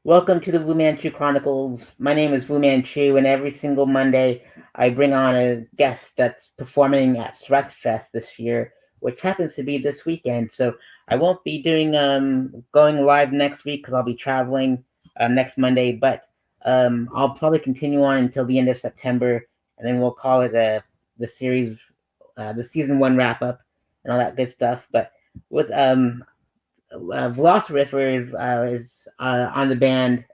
Welcome to the Wu-Man Chu Chronicles. My name is Wu-Man Chu, and every single Monday I bring on a guest that's performing at Fest this year, which happens to be this weekend. So I won't be doing going live next week because I'll be traveling next Monday, but I'll probably continue on until the end of September, and then we'll call it the series, the season one wrap up, and all that good stuff. But with Velocriffer is on the band,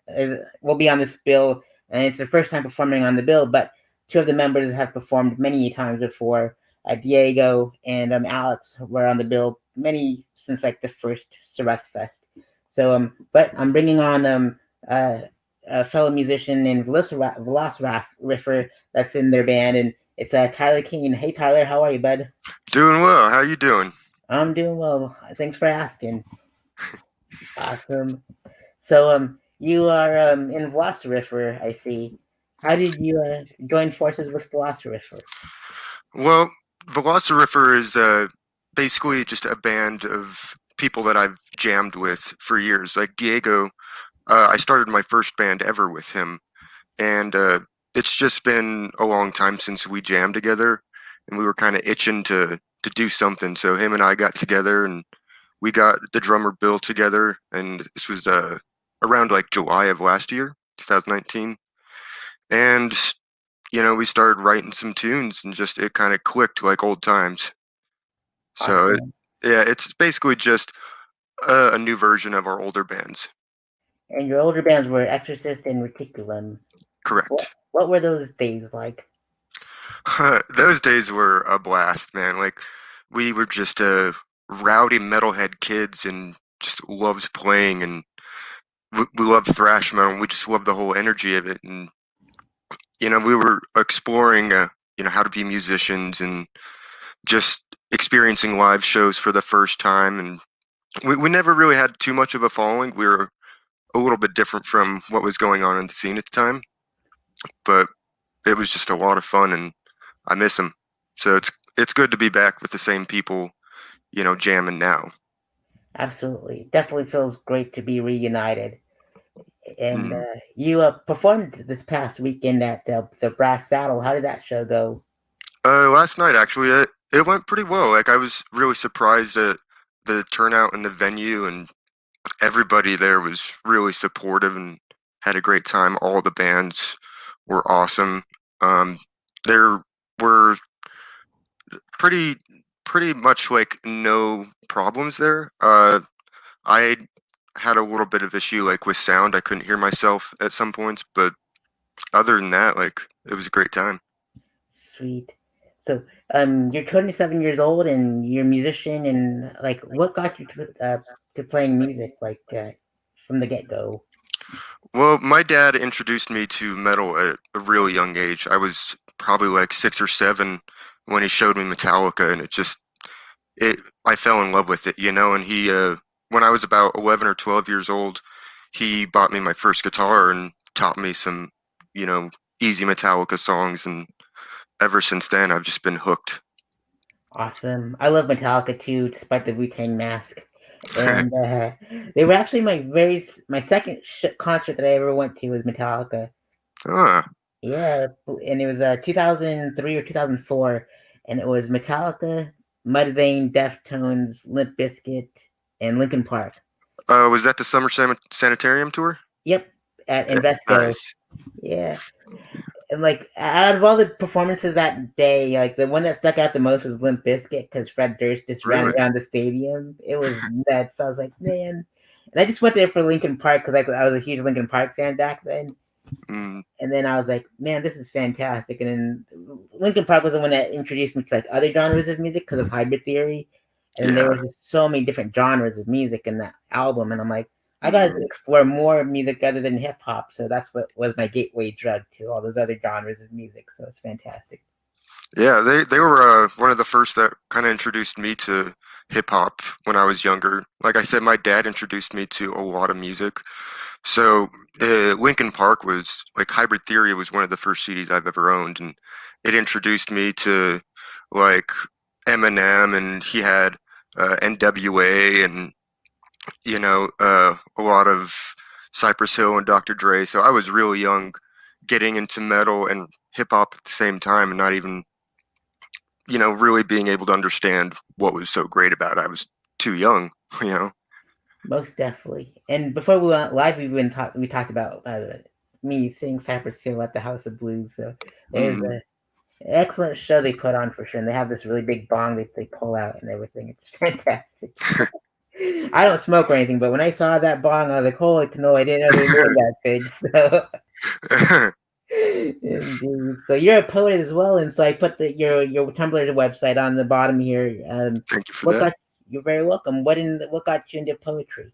will be on this bill, and it's their first time performing on the bill, but two of the members have performed many times before. Diego and Alex were on the bill many since like the first Surreth Fest. So, but I'm bringing on a fellow musician named Velocriffer that's in their band, and it's Tyler Caine. Hey Tyler, how are you, bud? Doing well. How you doing? I'm doing well. Thanks for asking. Awesome. So, you are in Velocriffer, I see. How did you join forces with Velocriffer? Well, Velocriffer is basically just a band of people that I've jammed with for years. Like Diego, I started my first band ever with him, and it's just been a long time since we jammed together, and we were kind of itching to do something. So him and I got together, and we got the drummer Bill together, and this was around like July of last year, 2019, and we started writing some tunes and just it kind of clicked like old times. So Awesome. yeah, it's basically just a new version of our older bands. And your older bands were Exorcist and Reticulum. What, Correct. what were those days like? Those days were a blast, man. Like we were just rowdy metalhead kids and just loved playing and we loved thrash metal and we just loved the whole energy of it and we were exploring how to be musicians and just experiencing live shows for the first time and we never really had too much of a following. We were a little bit different from what was going on in the scene at the time, but it was just a lot of fun and I miss them. So it's good to be back with the same people, jamming now. Absolutely. Definitely feels great to be reunited. And Mm. you performed this past weekend at the Brass Saddle. How did that show go? Last night actually, it went pretty well. Like I was really surprised at the turnout in the venue, and everybody there was really supportive and had a great time. All the bands were awesome. Um, there were pretty pretty much like no problems there. I had a little bit of issue like with sound. I couldn't hear myself at some points, but other than that, like it was a great time. Sweet. So, you're 27 years old and you're a musician, and like, what got you to playing music, like, from the get go? Well, my dad introduced me to metal at a really young age. I was probably like 6 or 7 when he showed me Metallica, and it I fell in love with it, And he when I was about 11 or 12 years old, he bought me my first guitar and taught me some, you know, easy Metallica songs, and ever since then I've just been hooked. Awesome. I love Metallica too, despite the Wu-Tang mask. And they were actually my second concert that I ever went to was Metallica. Ah, Yeah, and it was 2003 or 2004, and it was Metallica, Mudvayne, Deftones, Limp Bizkit, and Linkin Park. was that the Summer Sanitarium tour? Yep, at Yeah, Invesco. nice. Yeah, and like out of all the performances that day, like the one that stuck out the most was Limp Bizkit because Fred Durst just ran Really? around the stadium. It was nuts. I was like, man, and I just went there for Linkin Park because I was a huge Linkin Park fan back then. Mm, And then I was like, man, this is fantastic. And then Linkin Park was the one that introduced me to like other genres of music because of Hybrid Theory. And then there yeah. was just so many different genres of music in that album, and I'm like, I gotta Mm. explore more music other than hip hop. So that's what was my gateway drug to all those other genres of music. So it's fantastic. Yeah, they were one of the first that kind of introduced me to hip hop when I was younger. Like I said, my dad introduced me to a lot of music. So Linkin Park was like Hybrid Theory was one of the first CDs I've ever owned, and it introduced me to like Eminem, and he had NWA, and a lot of Cypress Hill and Dr. Dre. So I was really young, getting into metal and hip hop at the same time, and not even really being able to understand what was so great about it. I was too young, you know. Most definitely. And before we went live, we talked about me seeing Cypress Hill at the House of Blues. So there's Mm. an excellent show they put on for sure. And they have this really big bong that they pull out and everything. It's fantastic. I don't smoke or anything, but when I saw that bong, I was like, "Holy canoe! I didn't know they made that thing." So, indeed. So you're a poet as well, and so I put your Tumblr website on the bottom here. Thank you for What that. got You're very welcome. What got you into poetry?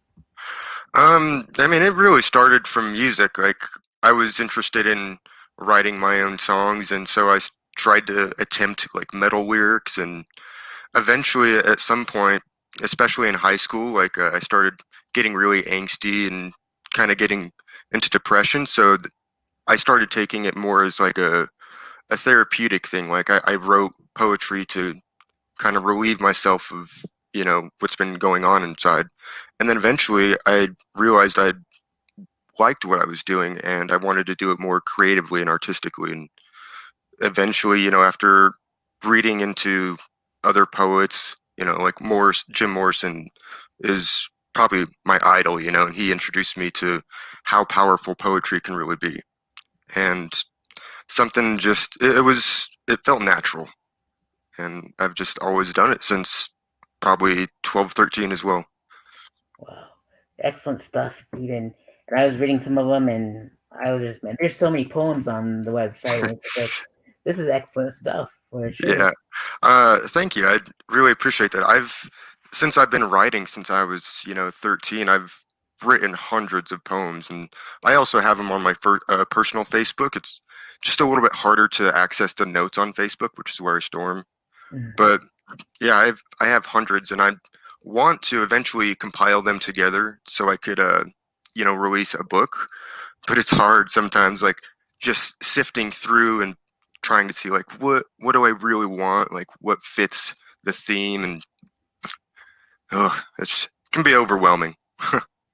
I mean, it really started from music. Like, I was interested in writing my own songs, and so tried to attempt like metal lyrics, and eventually, at some point, especially in high school, like I started getting really angsty and kind of getting into depression. So I started taking it more as like a therapeutic thing. Like I wrote poetry to kind of relieve myself of what's been going on inside, and then eventually I realized I liked what I was doing and I wanted to do it more creatively and artistically. And eventually, after reading into other poets, like Jim Morrison is probably my idol, and he introduced me to how powerful poetry can really be. And something just, it felt natural. And I've just always done it since probably 12, 13 as well. Wow, excellent stuff, dude. And I was reading some of them, and I was just, man, there's so many poems on the website, and it's just like, this is excellent stuff for sure. Yeah. Thank you. I really appreciate that. Since I've been writing since I was, 13, I've written hundreds of poems, and I also have them on my personal Facebook. It's just a little bit harder to access the notes on Facebook, which is where I store them. Mhm. But yeah, I have hundreds, and I want to eventually compile them together so I could, release a book. But it's hard sometimes, like just sifting through and trying to see like what do I really want, like what fits the theme, and it can be overwhelming.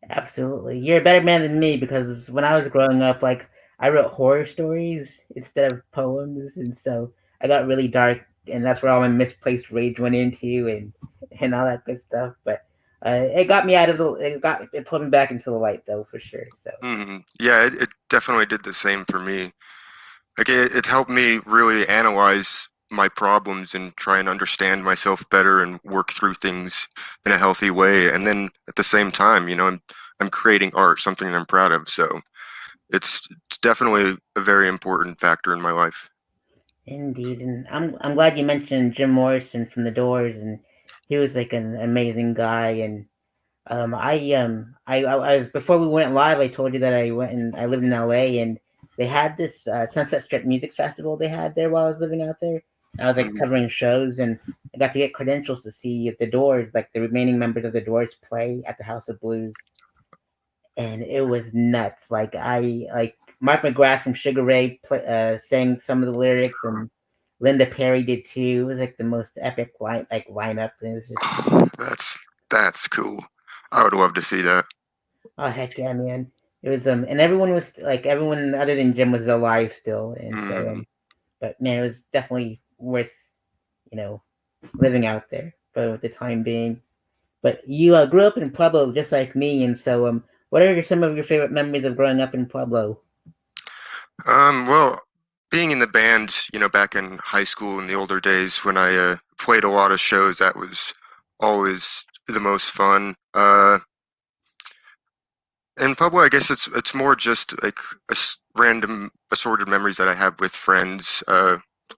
Absolutely, you're a better man than me because when I was growing up, like I wrote horror stories instead of poems, and so I got really dark, and that's where all my misplaced rage went into, and all that good stuff. But it got me out of it pulled me back into the light though for sure. So Yeah, it definitely did the same for me. Like it helped me really analyze my problems and try and understand myself better and work through things in a healthy way. And then at the same time, I'm creating art, something that I'm proud of. So it's definitely a very important factor in my life. indeed, and I'm glad you mentioned Jim Morrison from The Doors, and he was like an amazing guy. And I was before we went live. I told you that I lived in LA, and they had this Sunset Strip Music Festival they had there while I was living out there. I was like Mhm. covering shows, and I got to get credentials to see the Doors, like the remaining members of the Doors, play at the House of Blues, and it was nuts. Like Mark McGrath from Sugar Ray sang some of the lyrics, and Linda Perry did too. It was like the most epic lineup. And it was just That's cool. I would love to see that. oh heck yeah, man! It was and everyone was like everyone other than Jim was alive still, and so Mm. but man, it was definitely worth you know living out there for the time being. But you grew up in Pueblo just like me, and so what are some of your favorite memories of growing up in Pueblo? Well, being in the band, back in high school in the older days when I played a lot of shows, that was always the most fun. In Pueblo, I guess it's more just like random assorted memories that I have with friends.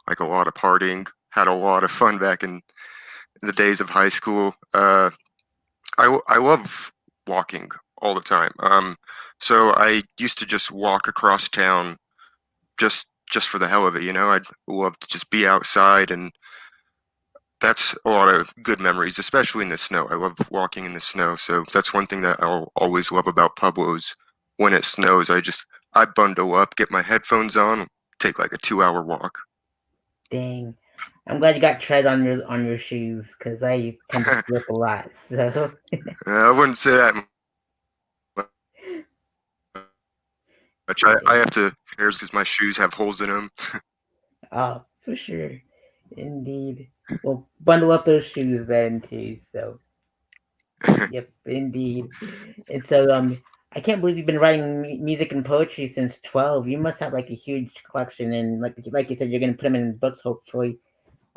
Like a lot of partying, had a lot of fun back in the days of high school. I love walking all the time. So I used to just walk across town just for the hell of it. I'd love to just be outside, and that's a lot of good memories, especially in the snow. I love walking in the snow, so that's one thing that I'll always love about Pueblos. When it snows, I bundle up, get my headphones on, take like a 2 hour walk. Dang, I'm glad you got tread on your shoes because I tend to slip a lot. So I wouldn't say that Which I have to hairs because my shoes have holes in them. Oh, for sure. Indeed. Well, bundle up those shoes then too. So, yep, indeed. And so, I can't believe you've been writing music and poetry since 12. You must have like a huge collection, and like you said, you're gonna put them in books hopefully.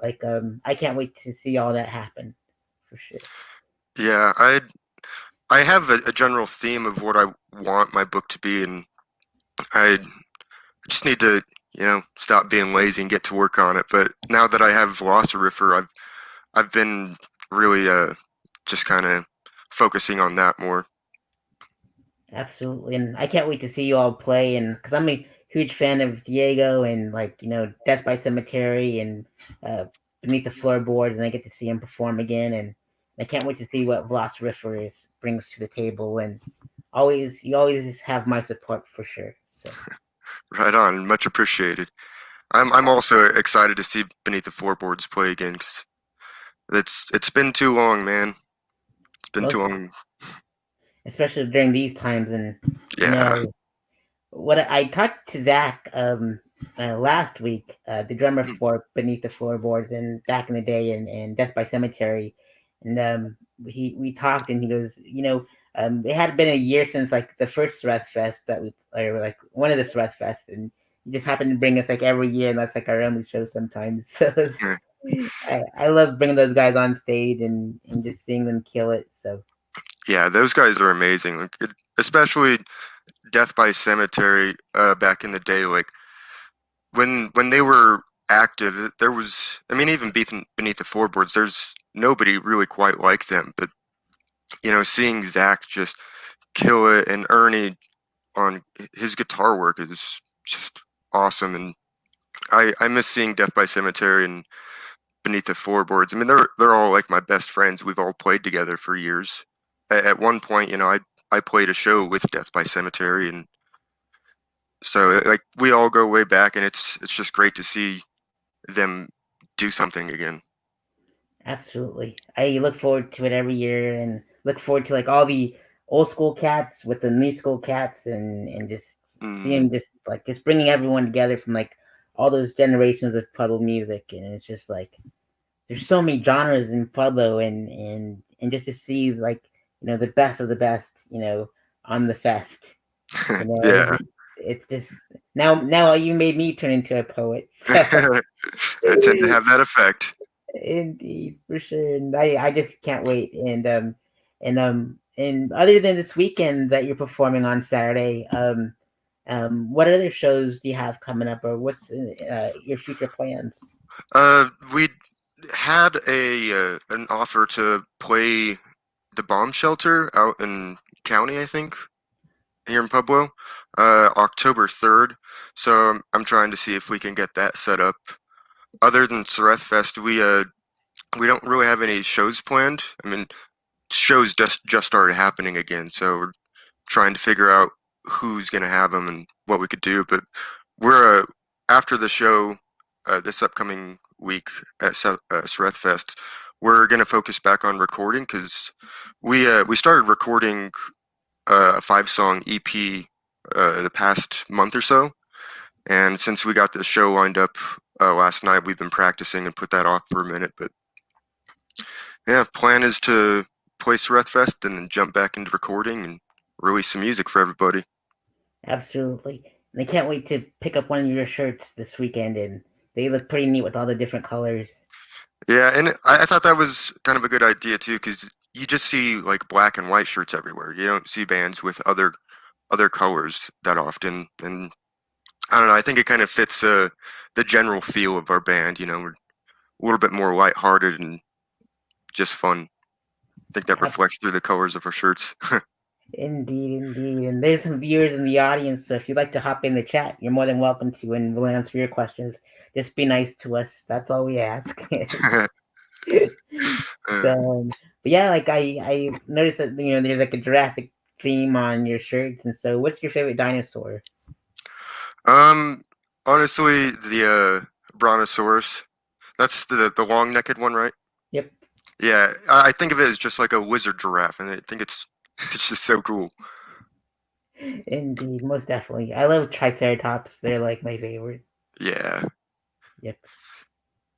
Like, I can't wait to see all that happen, for sure. Yeah, I have a general theme of what I want my book to be, and I just need to, stop being lazy and get to work on it. But now that I have Velocriffer, I've been really just kind of focusing on that more. Absolutely, and I can't wait to see you all play. And because I'm a huge fan of Diego and like Death by Cemetery and uh, Beneath the Floorboards, and I get to see him perform again. And I can't wait to see what Velocriffer brings to the table. And you always have my support for sure. So Right on, much appreciated. I'm also excited to see Beneath the Floorboards play again because it's been too long, man. It's been too most, long. especially during these times, and you Yeah. know what I talked to Zach last week, the drummer for Beneath the Floorboards and back in the day, and Death by Cemetery, and we talked, and he goes, it had been a year since like the first Threat Fest that we or like one of the Threat Fests, and he just happened to bring us like every year, and that's like our only show sometimes. So I love bringing those guys on stage and just seeing them kill it. So Yeah, those guys are amazing. Like, especially Death by Cemetery back in the day. Like when they were active, there was. I mean, even beneath the floorboards, there's nobody really quite like them. But seeing Zach just kill it and Ernie on his guitar work is just awesome. And I miss seeing Death by Cemetery and Beneath the Floorboards. I mean, they're all like my best friends. We've all played together for years. At one point, I played a show with Death by Cemetery, and so like we all go way back, and it's just great to see them do something again. absolutely. I look forward to it every year and look forward to like all the old school cats with the new school cats and just Mm, seeing just bringing everyone together from like all those generations of puddle music, and it's just like there's so many genres in puddle, and just to see like the best of the best on the fest. yeah, It's just now you made me turn into a poet. So I tend to have that effect. indeed, for sure. And I just can't wait. And other than this weekend that you're performing on Saturday, what other shows do you have coming up, or what's your future plans? We had a an offer to play the bomb shelter out in county, I think, here in Pueblo, October 3rd. So I'm trying to see if we can get that set up. Other than Sareth Fest, we don't really have any shows planned. I mean, shows just started happening again, so we're trying to figure out who's gonna have them and what we could do. But we're after the show this upcoming week at Sareth Fest, we're gonna focus back on recording because we started recording a 5-song EP the past month or so, and since we got the show lined up last night, we've been practicing and put that off for a minute. But yeah, plan is to play Sareth Fest and then jump back into recording and release some music for everybody. Absolutely. And I can't wait to pick up one of your shirts this weekend, and they look pretty neat with all the different colors. Yeah, and I thought that was kind of a good idea too, because you just see like black and white shirts everywhere. You don't see bands with other colors that often, and I don't know. I think it kind of fits the general feel of our band. We're a little bit more lighthearted and just fun. I think that Ab- reflects through the colors of our shirts. Indeed, indeed. And there's some viewers in the audience, so if you'd like to hop in the chat, you're more than welcome to, and we'll answer your questions. Just be nice to us. That's all we ask. Uh, So, but yeah, like I noticed that there's like a Jurassic theme on your shirts, and so what's your favorite dinosaur? um, honestly, the Brontosaurus. That's the long necked one, right? Yep. Yeah, I think of it as just like a wizard giraffe, and I think it's it's just so cool. Indeed, most definitely. I love Triceratops. They're like my favorite. Yeah, Yep.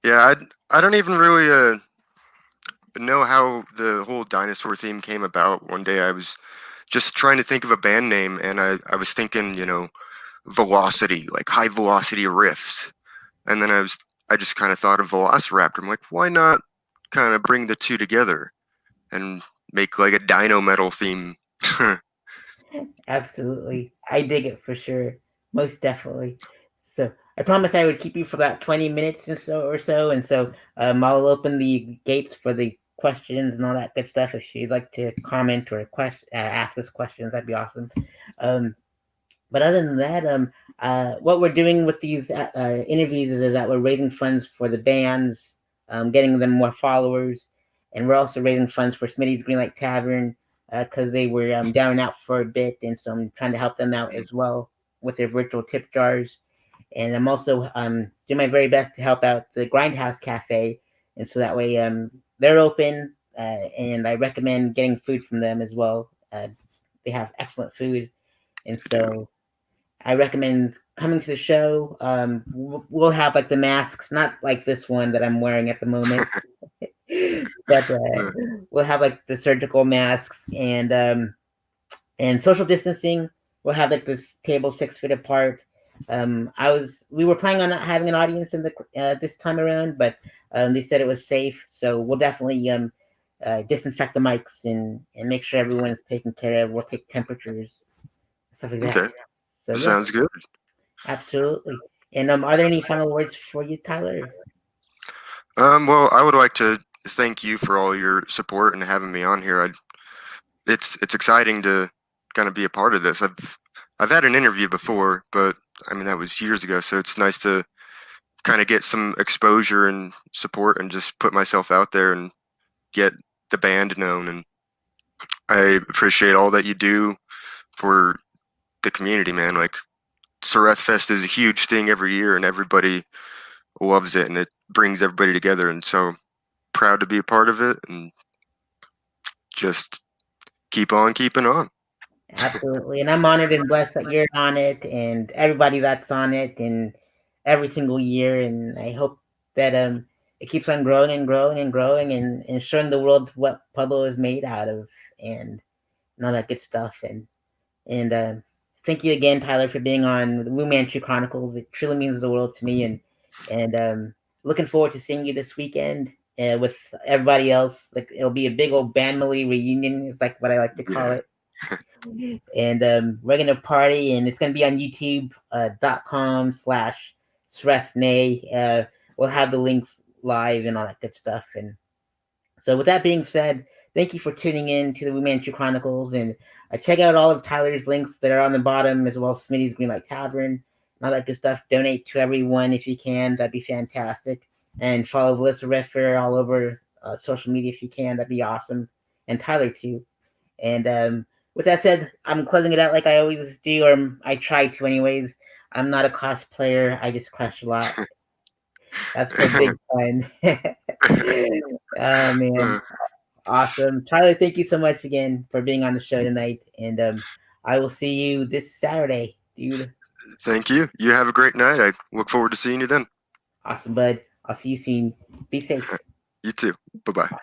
yeah. I don't even really know how the whole dinosaur theme came about. One day I was just trying to think of a band name, and I was thinking, velocity, like high velocity riffs. And then I just kind of thought of Velociraptor. I'm like, why not kind of bring the two together and make like a dino metal theme? Absolutely. I dig it for sure. Most definitely. So I promised I would keep you for about 20 minutes or so. And so I'll open the gates for the questions and all that good stuff. If you'd like to comment or ask us questions, that'd be awesome. Um, but other than that, what we're doing with these interviews is that we're raising funds for the bands, getting them more followers, and we're also raising funds for Smitty's Greenlight Tavern because they were down and out for a bit, and so I'm trying to help them out as well with their virtual tip jars. And I'm also doing my very best to help out the Grindhouse Cafe, and so that way they're open, and I recommend getting food from them as well. They have excellent food, and I do. so I recommend coming to the show. We'll have like the masks, not like this one that I'm wearing at the moment, but we'll have like the surgical masks and social distancing. We'll have like this table 6 feet apart. We were planning on not having an audience in the this time around, but they said it was safe, so we'll definitely disinfect the mics and make sure everyone's taken care of. We'll take temperatures, stuff like that. Okay, So yeah. sounds good. Absolutely. And are there any final words for you, Tyler? Well, I would like to thank you for all your support and having me on here. It's exciting to kind of be a part of this. I've had an interview before, but I mean that was years ago, so it's nice to kind of get some exposure and support and just put myself out there and get the band known. And I appreciate all that you do for the community, man. Like Sareth Fest is a huge thing every year, and everybody loves it, and it brings everybody together. And so proud to be a part of it, and just keep on keeping on. Absolutely. And I'm honored and blessed that you're on it and everybody that's on it and every single year. And I hope that it keeps on growing and growing and growing and showing the world what Pueblo is made out of and all that good stuff. And thank you again, Tyler, for being on the Wu-Man Chu Chronicles. It truly means the world to me, and looking forward to seeing you this weekend with everybody else. Like it'll be a big old Bandmily reunion. Is like what I like to call Yeah, it. And we're gonna party, and it's gonna be on YouTube .com/Srethnay. We'll have the links live and all that good stuff. And so, with that being said, thank you for tuning in to the Wu-Man Chu Chronicles, and check out all of Tyler's links that are on the bottom, as well as Smitty's Greenlight Tavern and all that good stuff. Donate to everyone if you can; that'd be fantastic. And follow Velocriffer all over social media if you can; that'd be awesome. And Tyler too. And with that said, I'm closing it out like I always do, or I try to, anyways. I'm not a cosplayer; I just crush a lot. That's for big fun. Oh man. Awesome. Tyler, thank you so much again for being on the show tonight. And I will see you this Saturday, dude. thank you. You have a great night. I look forward to seeing you then. Awesome, bud. I'll see you soon. Be safe. You too. Bye bye.